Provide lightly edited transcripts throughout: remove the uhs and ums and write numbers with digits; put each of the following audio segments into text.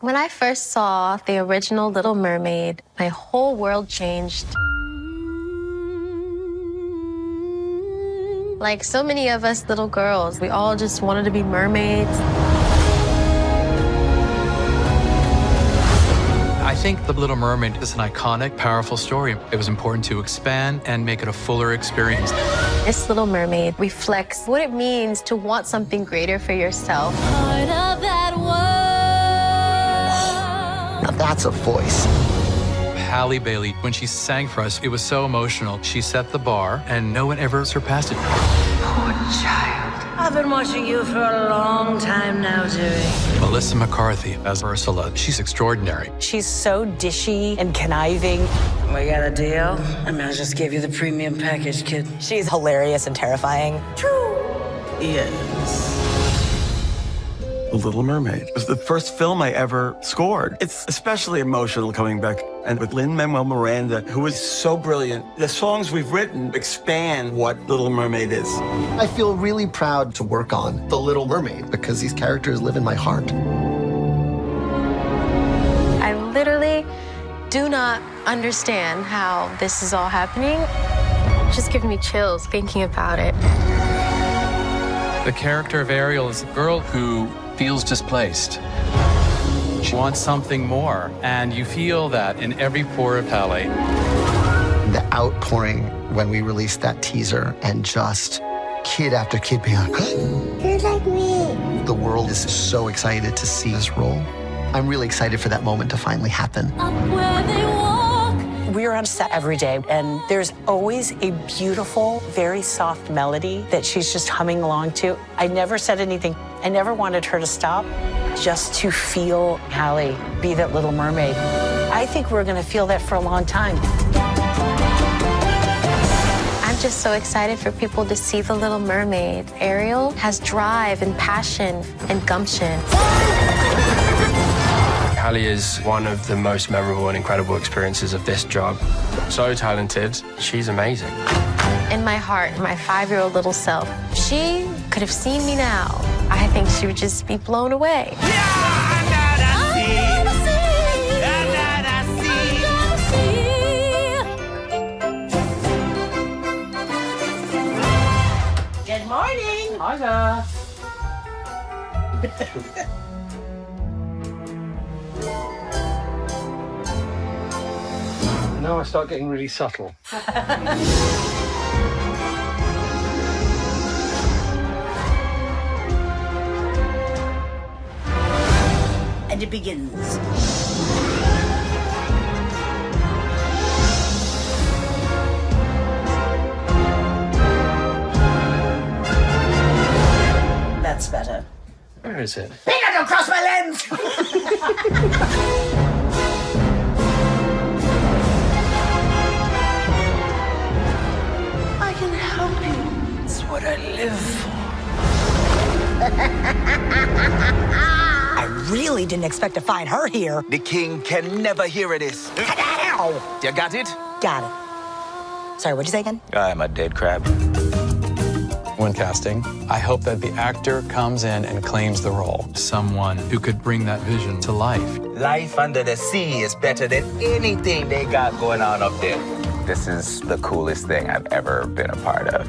When I first saw the original Little Mermaid, my whole world changed. Like so many of us little girls, we all just wanted to be mermaids. I think The Little Mermaid is an iconic, powerful story. It was important to expand and make it a fuller experience. This Little Mermaid reflects what it means to want something greater for yourself. Part of that world. Now that's a voice. Halle Bailey, when she sang for us, it was so emotional. She set the bar, and no one ever surpassed it. Poor child. I've been watching you for a long time now, Dewey. Melissa McCarthy as Ursula, she's extraordinary. She's so dishy and conniving. We got a deal? I mean, I just gave you the premium package, kid. She's hilarious and terrifying. True. Yes. The Little Mermaid was the first film I ever scored. It's especially emotional coming back. And with Lin-Manuel Miranda, who is so brilliant, the songs we've written expand what Little Mermaid is. I feel really proud to work on The Little Mermaid because these characters live in my heart. I literally do not understand how this is all happening. It's just giving me chills thinking about it. The character of Ariel is a girl who feels displaced. She wants something more, and you feel that in every pore of Halle. The outpouring when we released that teaser and just kid after kid being like, you're like me. The world is so excited to see this role. I'm really excited for that moment to finally happen. Up where they walk. We're on set every day, and there's always a beautiful, very soft melody that she's just humming along to. I never said anything. I never wanted her to stop, just to feel Halle be that Little Mermaid. I think we're gonna feel that for a long time. I'm just so excited for people to see The Little Mermaid. Ariel has drive and passion and gumption. Halle is one of the most memorable and incredible experiences of this job. So talented, she's amazing. In my heart, my 5-year-old little self, if she could have seen me now, I think she would just be blown away. Good morning. Hi there. Now I start getting really subtle. And it begins. That's better. Where is it? Big, don't cross my lens! I can help you. It's what I live for. I really didn't expect to find her here. The king can never hear this. Ow! You got it? Got it. Sorry, what'd you say again? I'm a dead crab. When casting, I hope that the actor comes in and claims the role. Someone who could bring that vision to life. Life under the sea is better than anything they got going on up there. This is the coolest thing I've ever been a part of.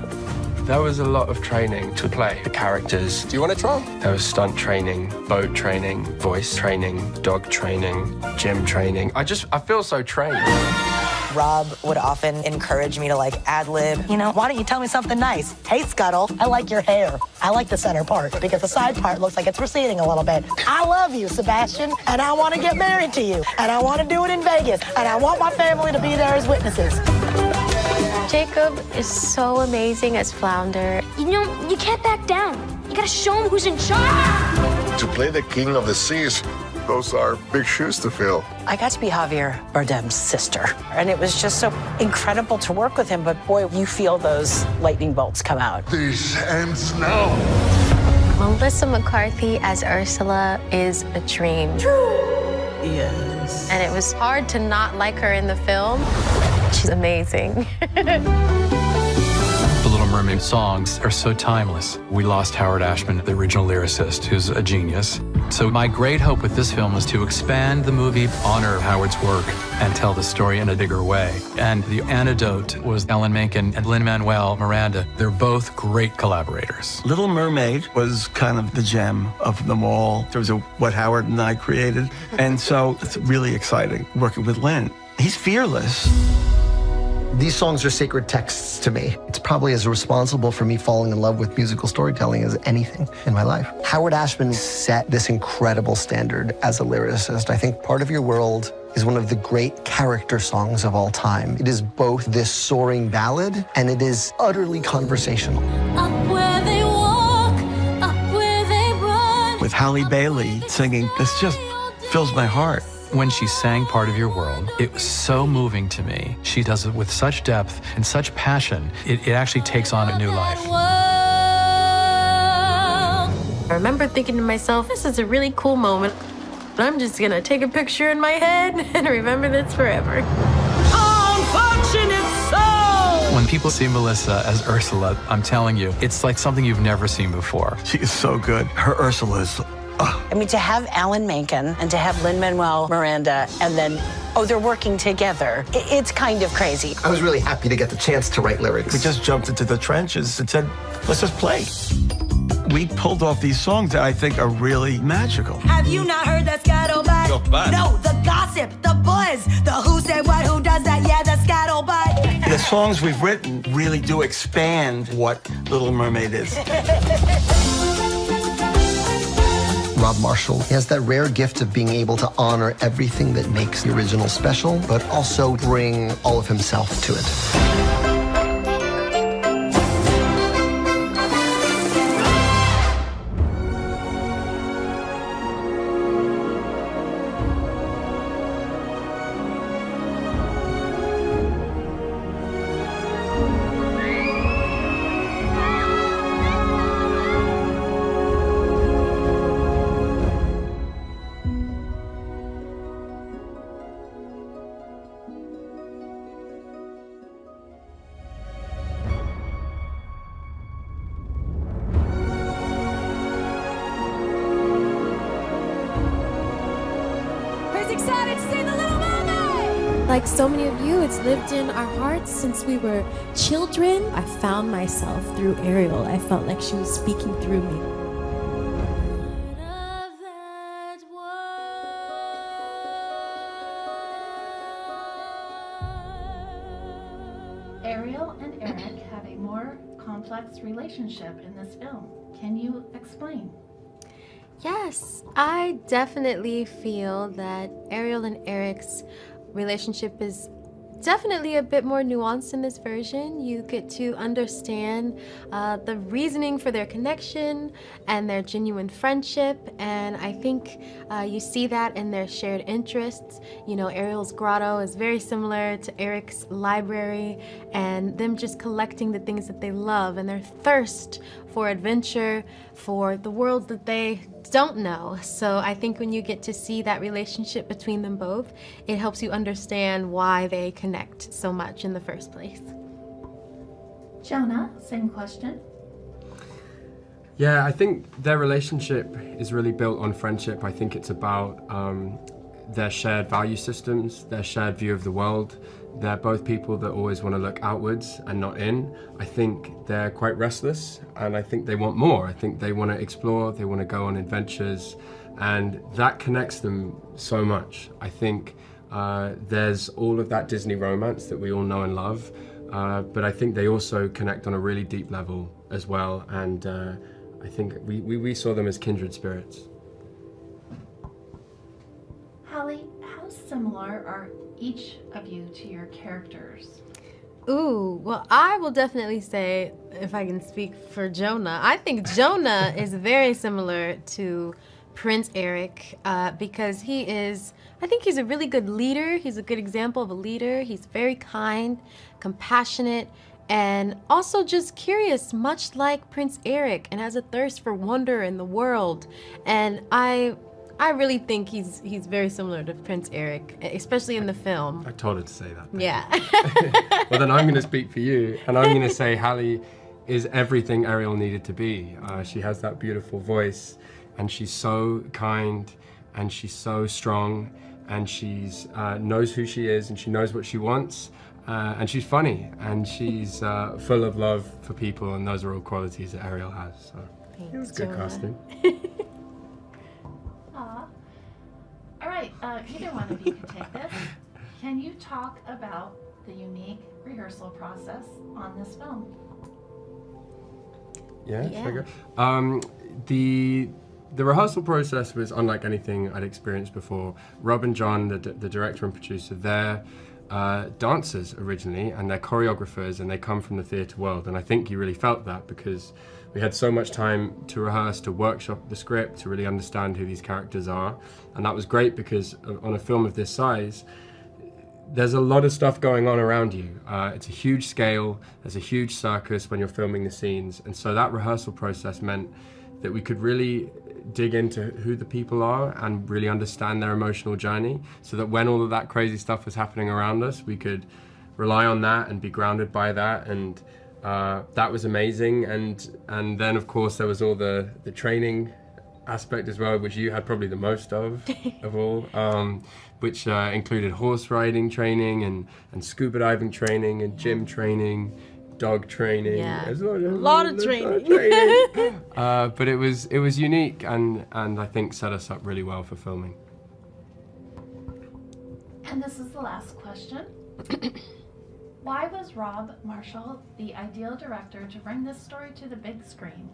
There was a lot of training to play the characters. Do you want to try? There was stunt training, boat training, voice training, dog training, gym training. I feel so trained. Rob would often encourage me to ad-lib. You know, why don't you tell me something nice? Hey, Scuttle, I like your hair. I like the center part because the side part looks like it's receding a little bit. I love you, Sebastian, and I want to get married to you, and I want to do it in Vegas, and I want my family to be there as witnesses. Jacob is so amazing as Flounder. You know, you can't back down. You gotta show him who's in charge. To play the king of the seas, those are big shoes to fill. I got to be Javier Bardem's sister, and it was just so incredible to work with him, but boy, you feel those lightning bolts come out. This ends now. Melissa McCarthy as Ursula is a dream. Yes. And it was hard to not like her in the film. She's amazing. The Little Little Mermaid songs are so timeless. We lost Howard Ashman, the original lyricist, who's a genius. So my great hope with this film was to expand the movie, honor Howard's work, and tell the story in a bigger way. And the antidote was Alan Menken and Lin-Manuel Miranda. They're both great collaborators. Little Mermaid was kind of the gem of them all. There was what Howard and I created. And so it's really exciting working with Lin. He's fearless. These songs are sacred texts to me. It's probably as responsible for me falling in love with musical storytelling as anything in my life. Howard Ashman set this incredible standard as a lyricist. I think Part of Your World is one of the great character songs of all time. It is both this soaring ballad and it is utterly conversational. Up where they walk, up where they run. With Halle Bailey singing, this just fills my heart. When she sang Part of Your World, it was so moving to me. She does it with such depth and such passion. It actually takes on a new life. I remember thinking to myself, this is a really cool moment. I'm just gonna take a picture in my head and remember this forever. Unfortunate soul! When people see Melissa as Ursula, I'm telling you, it's like something you've never seen before. She is so good. Her Ursula is... I mean, to have Alan Menken and to have Lin-Manuel Miranda and then, they're working together. It's kind of crazy. I was really happy to get the chance to write lyrics. We just jumped into the trenches and said, let's just play. We pulled off these songs that I think are really magical. Have you not heard that scuttlebutt? No, the gossip, the buzz, the who said what, who does that, yeah, the scuttlebutt. The songs we've written really do expand what Little Mermaid is. Rob Marshall. He has that rare gift of being able to honor everything that makes the original special, but also bring all of himself to it. Like so many of you, it's lived in our hearts since we were children. I found myself through Ariel. I felt like she was speaking through me. Ariel and Eric have a more complex relationship in this film. Can you explain? Yes, I definitely feel that Ariel and Eric's relationship is definitely a bit more nuanced in this version. You get to understand the reasoning for their connection and their genuine friendship, and I think you see that in their shared interests. You know, Ariel's grotto is very similar to Eric's library, and them just collecting the things that they love and their thirst for adventure, for the world that they don't know. So I think when you get to see that relationship between them both, it helps you understand why they connect so much in the first place. Jonah, same question. Yeah, I think their relationship is really built on friendship. I think it's about their shared value systems, their shared view of the world. They're both people that always want to look outwards and not in. I think they're quite restless, and I think they want more. I think they want to explore, they want to go on adventures, and that connects them so much. I think there's all of that Disney romance that we all know and love, but I think they also connect on a really deep level as well, and I think we saw them as kindred spirits. Hallie, how similar are each of you to your characters? Ooh, well, I will definitely say, if I can speak for Jonah, I think Jonah is very similar to Prince Eric because I think he's a really good leader. He's a good example of a leader. He's very kind, compassionate, and also just curious, much like Prince Eric, and has a thirst for wonder in the world. And I really think he's very similar to Prince Eric, especially in the film. I told her to say that. Yeah. Well, then I'm going to speak for you, and I'm going to say Hallie is everything Ariel needed to be. She has that beautiful voice, and she's so kind, and she's so strong, and she's knows who she is, and she knows what she wants, and she's funny, and she's full of love for people, and those are all qualities that Ariel has. So it was good casting. Aw. All right, either one of you can take this. Can you talk about the unique rehearsal process on this film? Yeah. Should I go? The rehearsal process was unlike anything I'd experienced before. Rob and John, the director and producer, they're dancers originally, and they're choreographers, and they come from the theatre world. And I think you really felt that because we had so much time to rehearse, to workshop the script, to really understand who these characters are. And that was great because on a film of this size, there's a lot of stuff going on around you. It's a huge scale, there's a huge circus when you're filming the scenes, and so that rehearsal process meant that we could really dig into who the people are and really understand their emotional journey, so that when all of that crazy stuff was happening around us, we could rely on that and be grounded by that, and that was amazing. And then of course there was all the training aspect as well, which you had probably the most of all, which included horse riding training and scuba diving training and gym training, dog training. Yeah, a lot of training. But it was unique and I think set us up really well for filming. And this is the last question. Why was Rob Marshall the ideal director to bring this story to the big screen?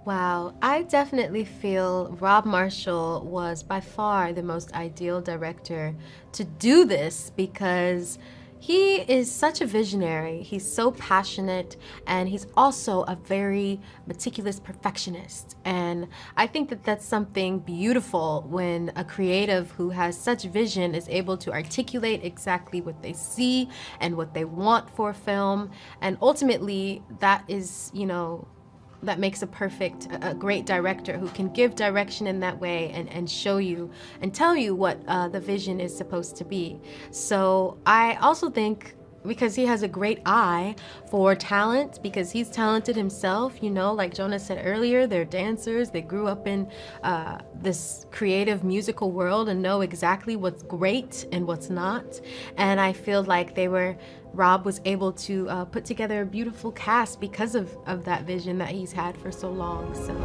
Wow, I definitely feel Rob Marshall was by far the most ideal director to do this because he is such a visionary. He's so passionate, and he's also a very meticulous perfectionist. And I think that that's something beautiful when a creative who has such vision is able to articulate exactly what they see and what they want for a film. And ultimately, that is, that makes a great director who can give direction in that way and show you and tell you what the vision is supposed to be. So I also think because he has a great eye for talent, because he's talented himself, like Jonah said earlier, they're dancers, they grew up in this creative musical world and know exactly what's great and what's not. And I feel like Rob was able to put together a beautiful cast because of that vision that he's had for so long. So